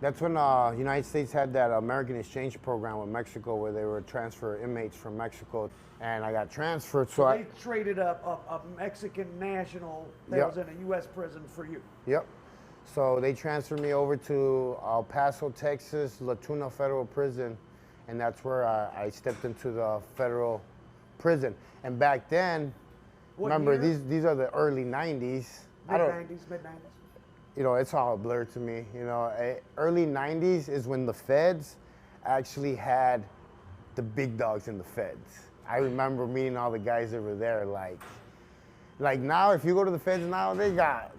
That's when United States had that American exchange program with Mexico where they would transfer inmates from Mexico. And I got transferred, so they traded a Mexican national that was in a U.S. prison for you. Yep. So they transferred me over to El Paso, Texas, La Tuna Federal Prison, and that's where I stepped into the federal prison. And back then, remember, these are the early 90s. Mid-90s? You know, it's all a blur to me. You know, early 90s is when the feds actually had the big dogs in the feds. I remember meeting all the guys that were there. Like now, if you go to the feds now, they got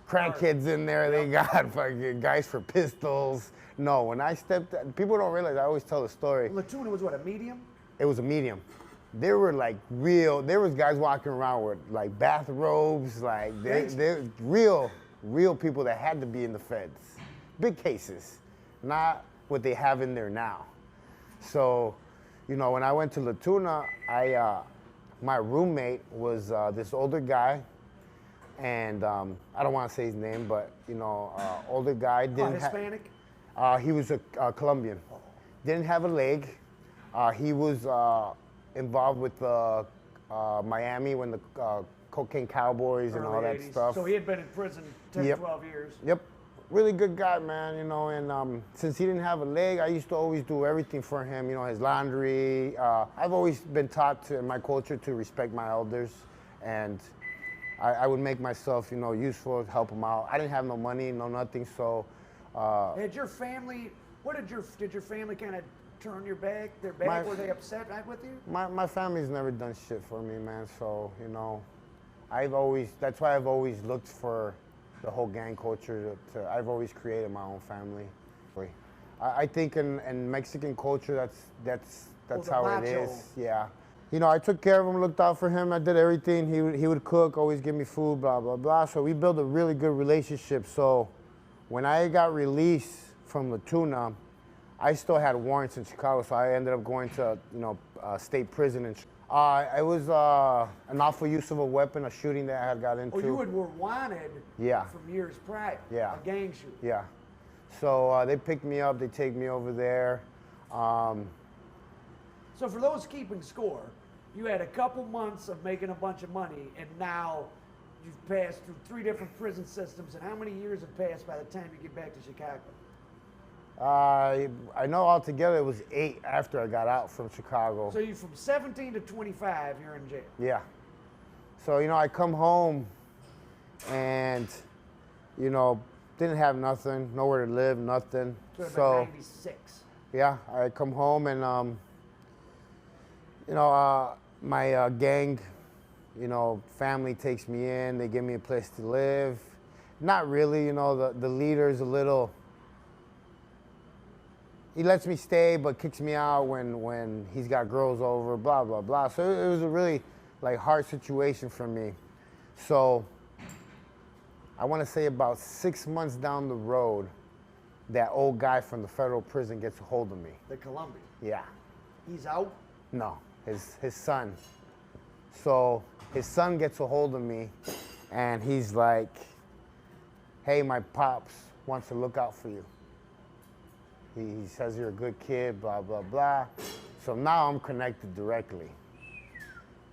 crackheads in there. They got fucking guys for pistols. No, when I stepped, people don't realize, I always tell the story. La Tuna was what, a medium? It was a medium. There were like there was guys walking around with like bathrobes, like they're real people that had to be in the feds. Big cases, not what they have in there now. So, you know, when I went to La Tuna, my roommate was this older guy, and I don't want to say his name, but you know, older guy. Hispanic? He was a Colombian. Didn't have a leg. He was involved with Miami when the cocaine cowboys and all that 80s. stuff. So he had been in prison 10, 12 years. Yep. Really good guy, man, you know, and since he didn't have a leg, I used to always do everything for him, you know, his laundry. I've always been taught in my culture to respect my elders, and I would make myself, you know, useful, help them out. I didn't have no money, no nothing, so. Did your family kind of turn their back? Were they upset with you? My family's never done shit for me, man, so, you know, that's why I've always looked for the whole gang culture. I've always created my own family. I think in Mexican culture, that's how it is. Yeah. You know, I took care of him, looked out for him. I did everything. He would cook, always give me food, blah, blah, blah. So we built a really good relationship. So when I got released from La Tuna, I still had warrants in Chicago. So I ended up going to, you know, state prison. It was an awful use of a weapon, a shooting that I had got into. Oh, you were wanted from years prior. Yeah. A gang shooting. Yeah. So they picked me up, they take me over there. So for those keeping score, you had a couple months of making a bunch of money, and now you've passed through 3 different prison systems, and how many years have passed by the time you get back to Chicago? I know altogether it was 8 after I got out from Chicago. So you from 17 to 25, you're in jail. Yeah. So, you know, I come home and, you know, didn't have nothing, nowhere to live, nothing. So 96. Yeah, I come home and, you know, my gang, you know, family takes me in, they give me a place to live. Not really, you know, the leader's a little, he lets me stay, but kicks me out when he's got girls over, blah, blah, blah. So it was a really, like, hard situation for me. So I want to say about 6 months down the road, that old guy from the federal prison gets a hold of me. The Colombian? Yeah. He's out? No, his son. So his son gets a hold of me, and he's like, hey, my pops wants to look out for you. He says you're a good kid, blah, blah, blah. So now I'm connected directly.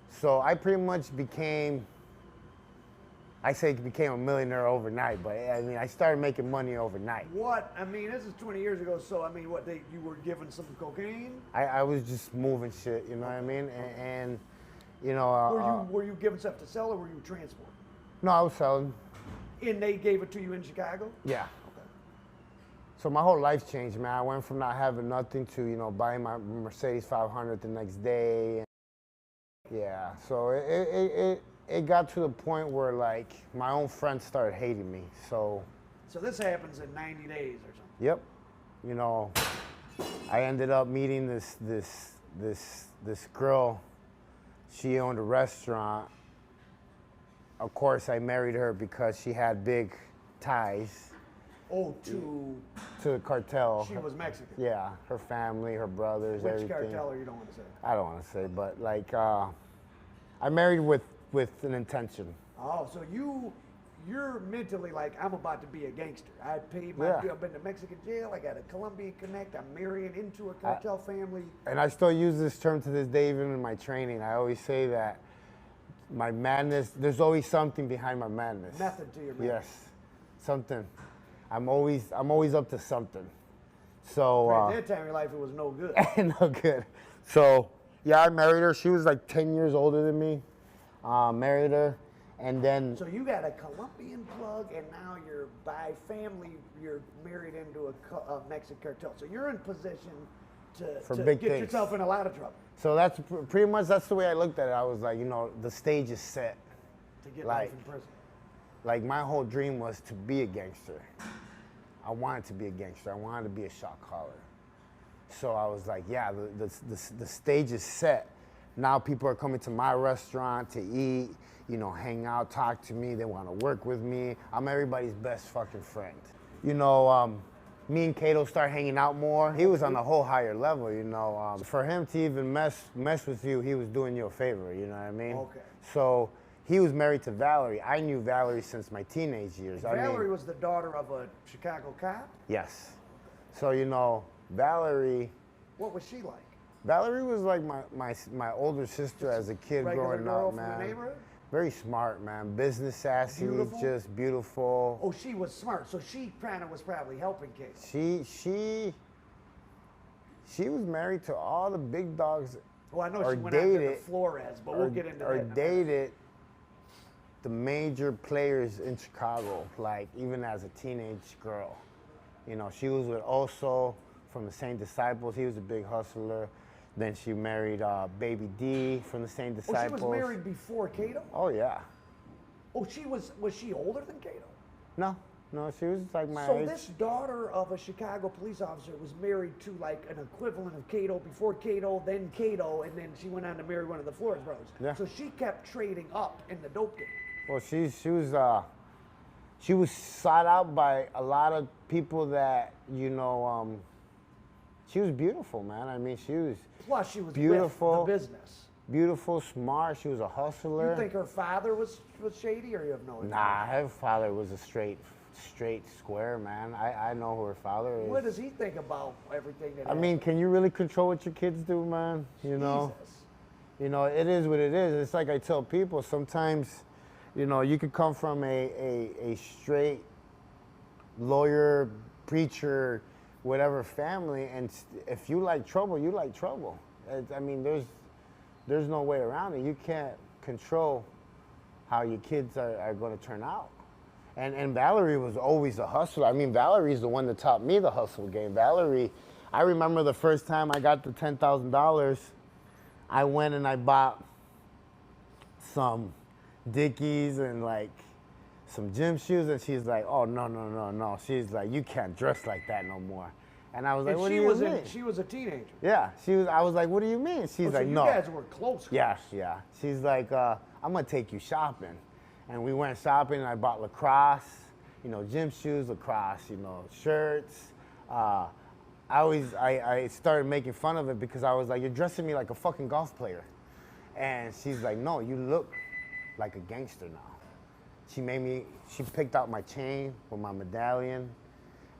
So I pretty much became a millionaire overnight, but I mean, I started making money overnight. What? I mean, this is 20 years ago, so I mean, you were given some cocaine? I was just moving shit, you know what I mean? And you know. Were you giving stuff to sell, or were you transporting? No, I was selling. And they gave it to you in Chicago? Yeah. So my whole life changed, man. I went from not having nothing to, you know, buying my Mercedes 500 the next day. Yeah, so it got to the point where, like, my own friends started hating me, so. So this happens in 90 days or something? Yep. You know, I ended up meeting this girl. She owned a restaurant. Of course, I married her because she had big ties. Oh, to the cartel. She was Mexican. Yeah, her family, her brothers, Which everything. cartel, or you don't want to say? I don't want to say, but like, I married with an intention. Oh, so you you're mentally like, I'm about to be a gangster. I paid my I've been to Mexican jail. I got a Colombian connect. I'm marrying into a cartel family. And I still use this term to this day, even in my training. I always say that my madness, there's always something behind my madness. Method to your madness. Yes, something. I'm always up to something. So at that time in your life, it was no good. no good. So yeah, I married her. She was like 10 years older than me. Married her, and then. So you got a Colombian plug, and now you're by family. You're married into a Mexican cartel. So you're in position to get yourself in a lot of trouble. So that's pretty much the way I looked at it. I was like, you know, the stage is set. To get life in prison. Like my whole dream was to be a gangster. I wanted to be a gangster. I wanted to be a shot caller. So I was like, yeah, the stage is set. Now people are coming to my restaurant to eat, you know, hang out, talk to me. They want to work with me. I'm everybody's best fucking friend. You know, me and Kato start hanging out more. He was on a whole higher level, you know. For him to even mess with you, he was doing you a favor, you know what I mean? Okay. So he was married to Valerie. I knew Valerie since my teenage years. Valerie was the daughter of a Chicago cop? Yes. So, you know, Valerie. What was she like? Valerie was like my older sister as a kid growing up, man. From the neighborhood? Very smart, man. Business sassy, Beautiful? just beautiful. Oh, she was smart. So she kind of was probably helping kids. She was married to all the big dogs. Well, I know she went after the Flores, but we'll get into that. Or dated the major players in Chicago, like even as a teenage girl. You know, she was with Oso from the same Disciples. He was a big hustler. Then she married Baby D from the same Disciples. Oh, she was married before Kato? Oh, yeah. Oh, was she older than Kato? No, she was like my age. So this daughter of a Chicago police officer was married to like an equivalent of Kato before Kato, then Kato, and then she went on to marry one of the Flores brothers. Yeah. So she kept trading up in the dope game. Well, she was sought out by a lot of people that, you know, she was beautiful, man. I mean, she was Plus, she was beautiful, with the business. Beautiful, smart. She was a hustler. You think her father was shady, or you have no idea? Nah, her father was a straight square, man. I know who her father is. What does he think about everything that I mean, can you really control what your kids do, man? You know? Jesus. You know, it is what it is. It's like I tell people, sometimes, you know, you could come from a straight lawyer, preacher, whatever family, and if you like trouble, you like trouble. I mean, there's no way around it. You can't control how your kids are going to turn out. And Valerie was always a hustler. I mean, Valerie's the one that taught me the hustle game. Valerie, I remember the first time I got the $10,000, I went and I bought some Dickies and like some gym shoes, and she's like, oh, no. She's like, you can't dress like that no more. And I was like, what do you mean? She was a teenager. Yeah, I was like, what do you mean? She's like, no. You guys were close. Yeah. She's like, I'm going to take you shopping. And we went shopping, and I bought lacrosse, you know, gym shoes, lacrosse, you know, shirts. I started making fun of it because I was like, you're dressing me like a fucking golf player. And she's like, no, you look like a gangster now. She picked out my chain with my medallion,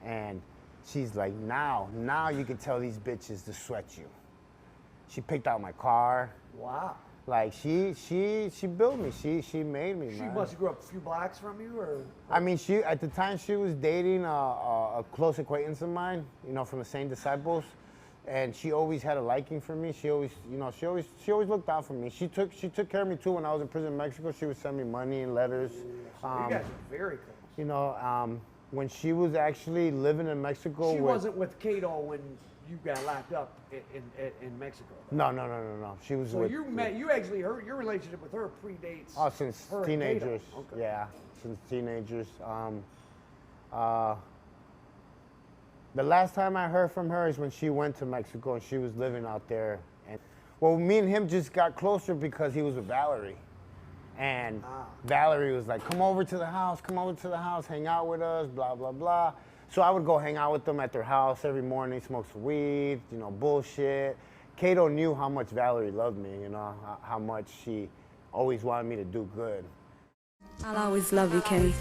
and she's like, now you can tell these bitches to sweat you. She picked out my car. Wow. Like she built me. She made me. She man. must have grew up a few blocks from you, or? I mean, at the time she was dating a close acquaintance of mine, you know, from the same Disciples, and she always had a liking for me. She always looked out for me. She took care of me too when I was in prison in Mexico. She would send me money and letters. You guys are very close. You know, when she was actually living in Mexico. She wasn't with Kato when you got locked up in Mexico. Though. No. She was. So with, you met. You actually your relationship with her predates. Oh, since teenagers. Okay. Yeah, since teenagers. The last time I heard from her is when she went to Mexico and she was living out there. And well, me and him just got closer because he was with Valerie. And Valerie was like, come over to the house, hang out with us, blah, blah, blah. So I would go hang out with them at their house every morning, smoke some weed, you know, bullshit. Kato knew how much Valerie loved me, you know, how much she always wanted me to do good. I'll always love you, Kay.